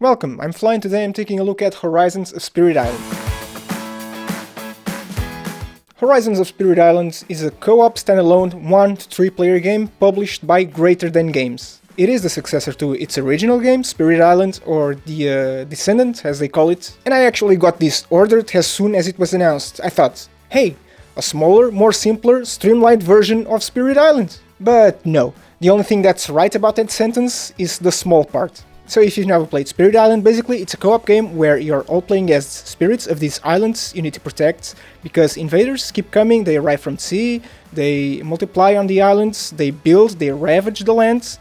Welcome, I'm Fly and today I'm taking a look at Horizons of Spirit Island. Horizons of Spirit Island is a co-op standalone 1 to 3 player game published by Greater Than Games. It is the successor to its original game, Spirit Island, or the Descendant as they call it, and I actually got this ordered as soon as it was announced. I thought, hey, a smaller, more simpler, streamlined version of Spirit Island. But no, the only thing that's right about that sentence is the small part. So if you've never played Spirit Island, basically it's a co-op game where you're all playing as spirits of these islands you need to protect, because invaders keep coming, they arrive from sea, they multiply on the islands, they build, they ravage the lands,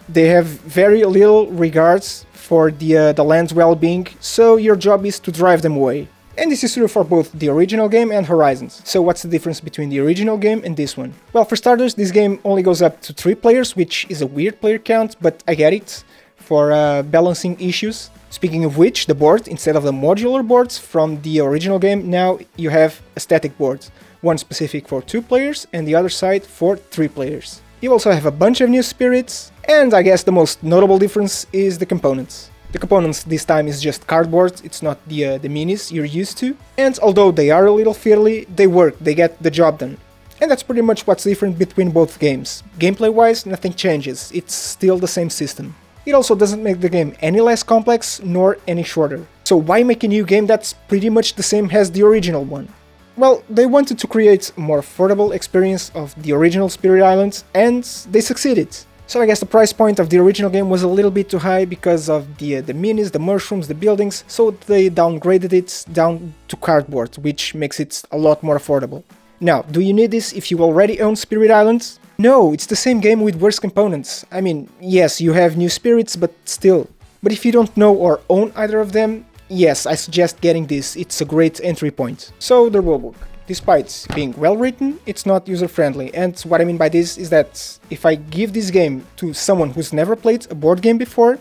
they have very little regards for the land's well-being, so your job is to drive them away. And this is true for both the original game and Horizons. So what's the difference between the original game and this one? Well, for starters, this game only goes up to 3 players, which is a weird player count, but I get it, for balancing issues. Speaking of which, the board, instead of the modular boards from the original game, now you have a static board. One specific for 2 players and the other side for 3 players. You also have a bunch of new spirits, and I guess the most notable difference is the components. The components this time is just cardboard, it's not the minis you're used to, and although they are a little fiddly, they work, they get the job done. And that's pretty much what's different between both games. Gameplay wise, nothing changes, it's still the same system. It also doesn't make the game any less complex nor any shorter. So why make a new game that's pretty much the same as the original one? Well, they wanted to create a more affordable experience of the original Spirit Island, and they succeeded. So I guess the price point of the original game was a little bit too high because of the minis, the mushrooms, the buildings, so they downgraded it down to cardboard, which makes it a lot more affordable. Now, do you need this if you already own Spirit Island? No, it's the same game with worse components. I mean, yes, you have new spirits, but still. But if you don't know or own either of them, yes, I suggest getting this, it's a great entry point. So, the rulebook. Despite being well written, it's not user-friendly, and what I mean by this is that if I give this game to someone who's never played a board game before,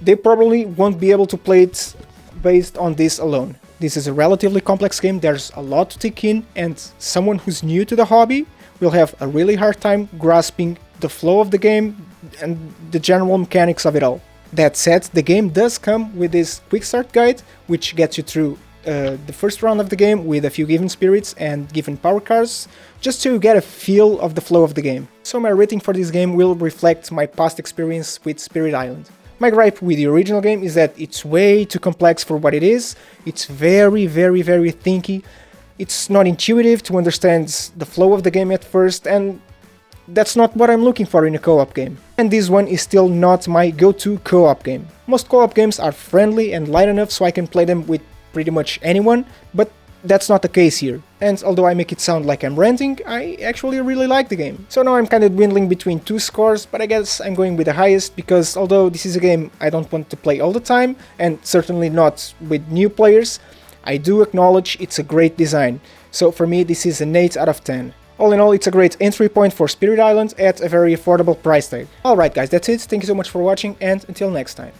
they probably won't be able to play it based on this alone. This is a relatively complex game, there's a lot to take in, and someone who's new to the hobby will have a really hard time grasping the flow of the game and the general mechanics of it all. That said, the game does come with this quick start guide, which gets you through the first round of the game with a few given spirits and given power cards, just to get a feel of the flow of the game. So my rating for this game will reflect my past experience with Spirit Island. My gripe with the original game is that it's way too complex for what it is, it's very thinky, it's not intuitive to understand the flow of the game at first, and that's not what I'm looking for in a co-op game. And this one is still not my go-to co-op game. Most co-op games are friendly and light enough so I can play them with pretty much anyone, but that's not the case here. And although I make it sound like I'm ranting, I actually really like the game. So now I'm kind of dwindling between 2 scores, but I guess I'm going with the highest because although this is a game I don't want to play all the time, and certainly not with new players, I do acknowledge it's a great design. So for me this is an 8 out of 10. All in all, it's a great entry point for Spirit Island at a very affordable price tag. Alright guys, that's it, thank you so much for watching and until next time.